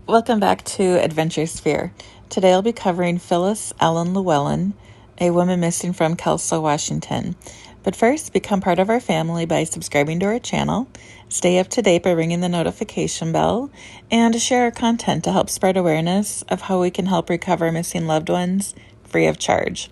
Welcome back to AdventureSphere. Today I'll be covering Phylis Ellen Lewellen, a woman missing from Kelso, Washington. But first, become part of our family by subscribing to our channel, stay up to date by ringing the notification bell, and share our content to help spread awareness of how we can help recover missing loved ones free of charge.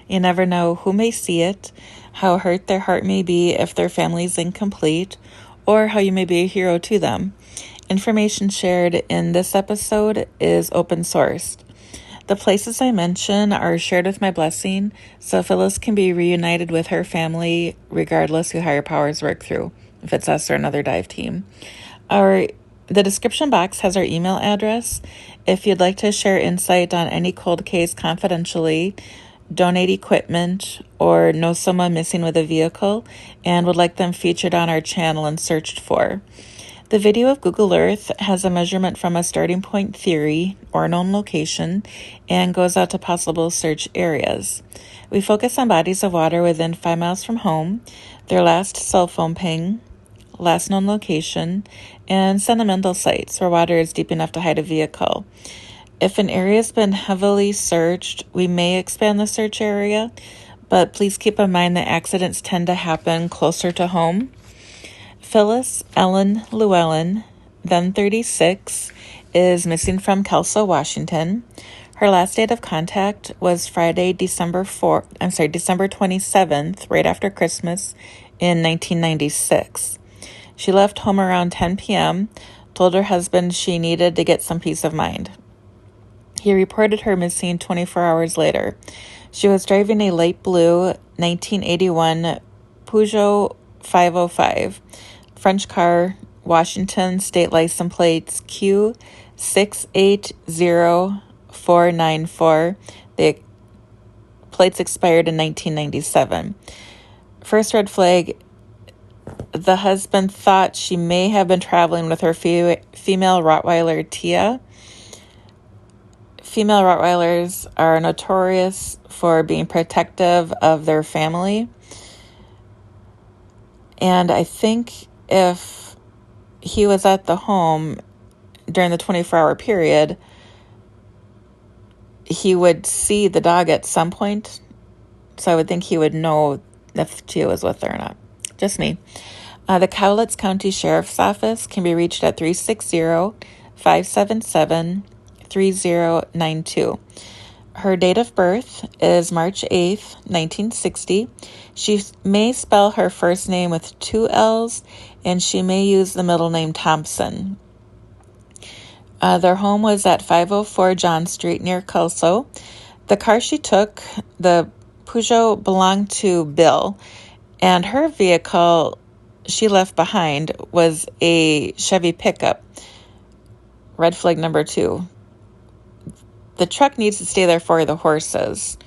You never know who may see it, how hurt their heart may be if their family is incomplete, or how you may be a hero to them. Information shared in this episode is open sourced. The places I mention are shared with my blessing, so Phylis can be reunited with her family regardless who higher powers work through, if it's us or another dive team. The description box has our email address. If you'd like to share insight on any cold case confidentially, donate equipment, or know someone missing with a vehicle and would like them featured on our channel and searched for. The video of Google Earth has a measurement from a starting point theory or known location and goes out to possible search areas. We focus on bodies of water within 5 miles from home, their last cell phone ping, last known location, and sentimental sites where water is deep enough to hide a vehicle. If an area has been heavily searched, we may expand the search area, but please keep in mind that accidents tend to happen closer to home. Phylis Ellen Lewellen, then 36, is missing from Kelso, Washington. Her last date of contact was Friday, December 27th, right after Christmas in 1996. She left home around 10 p.m., told her husband she needed to get some peace of mind. He reported her missing 24 hours later. She was driving a light blue 1981 Peugeot 505. French car, Washington, state license plates Q680494. The plates expired in 1997. First red flag, the husband thought she may have been traveling with her female Rottweiler, Tia. Female Rottweilers are notorious for being protective of their family. And I think if he was at the home during the 24-hour period, he would see the dog at some point. So I would think he would know if Tia was with her or not. Just me. The Cowlitz County Sheriff's Office can be reached at 360-577-3092. Her date of birth is March 8th, 1960. She may spell her first name with 2 L's, and she may use the middle name Thompson. Their home was at 504 John Street near Kelso. The car she took, the Peugeot, belonged to Bill, and her vehicle she left behind was a Chevy pickup. Red flag number 2. The truck needs to stay there for the horses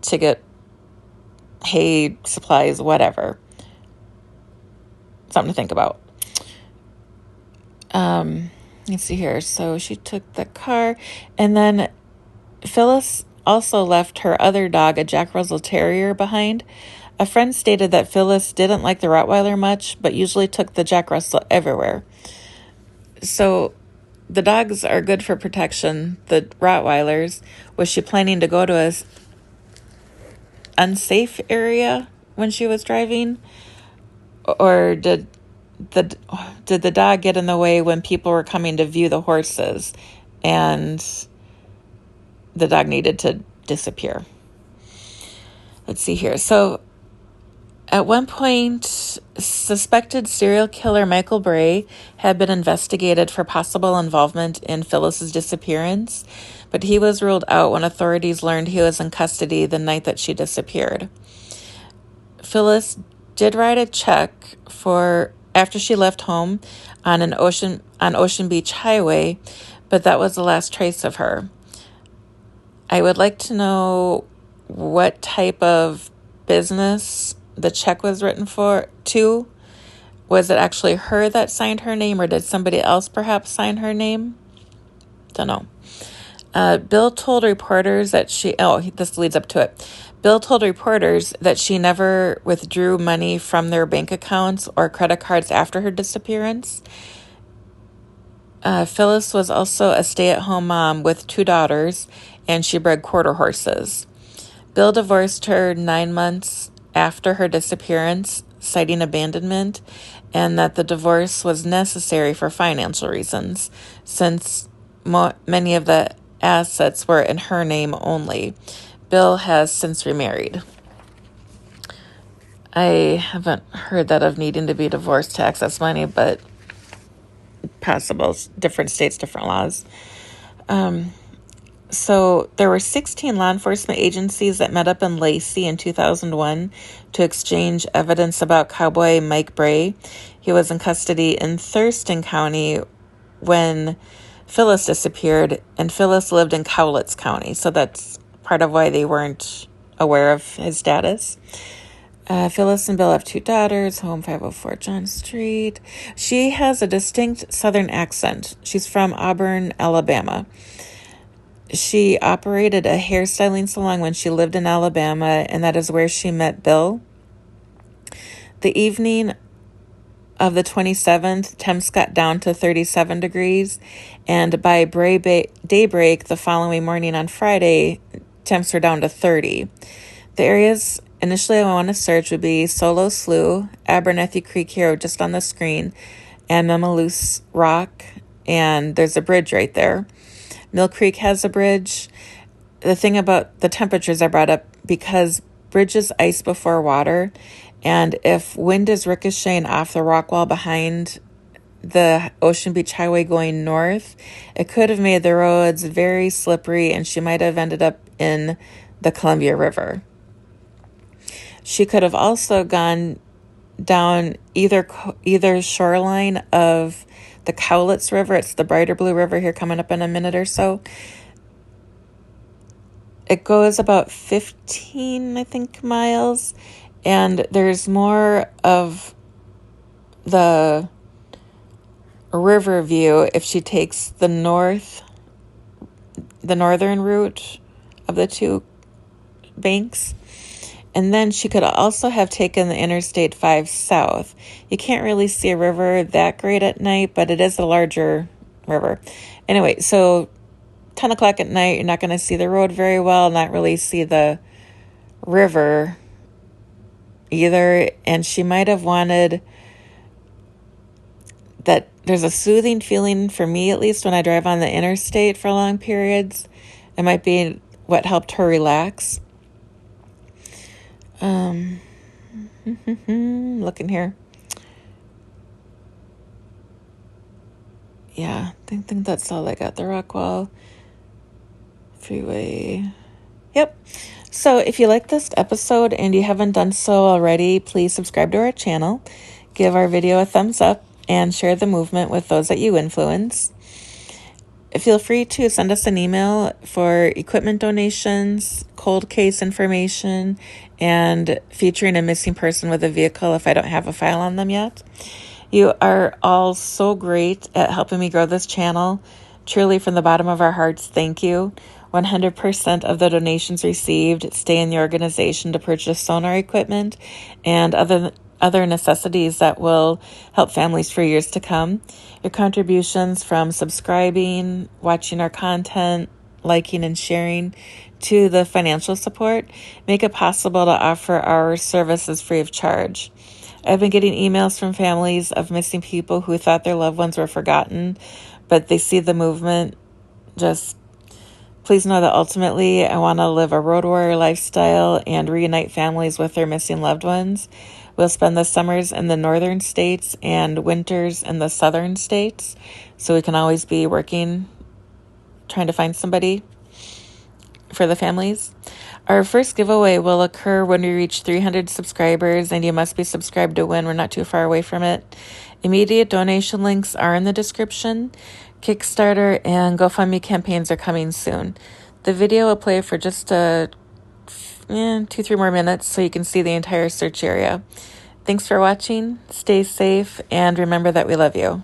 to get hay, supplies, whatever. Something to think about. Let's see here. So she took the car, and then Phylis also left her other dog, a Jack Russell Terrier, behind. A friend stated that Phylis didn't like the Rottweiler much, but usually took the Jack Russell everywhere. So the dogs are good for protection. The Rottweilers, was she planning to go to a unsafe area when she was driving? Or did the dog get in the way when people were coming to view the horses and the dog needed to disappear? Let's see here. So at one point, suspected serial killer Michael Bray had been investigated for possible involvement in Phylis's disappearance, but he was ruled out when authorities learned he was in custody the night that she disappeared. Phylis did write a check after she left home on Ocean Beach Highway, but that was the last trace of her. I would like to know what type of business the check was written to. Was it actually her that signed her name, or did somebody else perhaps sign her name? Don't know. Bill told reporters that this leads up to it. Bill told reporters that she never withdrew money from their bank accounts or credit cards after her disappearance. Phylis was also a stay-at-home mom with 2 daughters, and she bred quarter horses. Bill divorced her 9 months after her disappearance, citing abandonment, and that the divorce was necessary for financial reasons, since many of the assets were in her name only. Bill has since remarried. I haven't heard that of needing to be divorced to access money, but possible. Different states, different laws. So there were 16 law enforcement agencies that met up in Lacey in 2001 to exchange evidence about cowboy Mike Bray. He was in custody in Thurston County when Phylis disappeared, and Phylis lived in Cowlitz County, so that's part of why they weren't aware of his status. Phylis and Bill have 2 daughters, home 504 John Street. She has a distinct southern accent. She's from Auburn, Alabama. She operated a hairstyling salon when she lived in Alabama, and that is where she met Bill. The evening of the 27th, temps got down to 37 degrees, and by daybreak the following morning on Friday, temps were down to 30. The areas initially I want to search would be Solo Slough, Abernethy Creek here just on the screen, and Mamaluce Rock, and there's a bridge right there. Mill Creek has a bridge. The thing about the temperatures I brought up, because bridges ice before water, and if wind is ricocheting off the rock wall behind the Ocean Beach Highway going north, it could have made the roads very slippery, and she might have ended up in the Columbia River. She could have also gone down either shoreline of the Cowlitz River. It's the brighter blue river here coming up in a minute or so. It goes about 15, I think, miles, and there's more of the river view if she takes the northern route of the 2 banks. And then she could also have taken the Interstate 5 south. You can't really see a river that great at night, but it is a larger river. Anyway, so 10 o'clock at night, you're not going to see the road very well, not really see the river either. And she might have wanted that. There's a soothing feeling, for me at least, when I drive on the interstate for long periods. It might be what helped her relax. Looking here. Yeah, I think that's all I got. The Rockwall Freeway. Yep. So if you like this episode and you haven't done so already, please subscribe to our channel, give our video a thumbs up, and share the movement with those that you influence. Feel free to send us an email for equipment donations, ColdCase information, and featuring a missing person with a vehicle if I don't have a file on them yet. You are all so great at helping me grow this channel. Truly, from the bottom of our hearts, thank you. 100% of the donations received stay in the organization to purchase sonar equipment and other necessities that will help families for years to come. Your contributions from subscribing, watching our content, liking and sharing, to the financial support make it possible to offer our services free of charge. I've been getting emails from families of missing people who thought their loved ones were forgotten, but they see the movement. Just please know that ultimately I want to live a road warrior lifestyle and reunite families with their missing loved ones. We'll spend the summers in the northern states and winters in the southern states, so we can always be working, trying to find somebody for the families. Our first giveaway will occur when we reach 300 subscribers, and you must be subscribed to win. We're not too far away from it. Immediate donation links are in the description. Kickstarter and GoFundMe campaigns are coming soon. The video will play for just 2-3 more minutes so you can see the entire search area. Thanks for watching. Stay safe, and remember that we love you.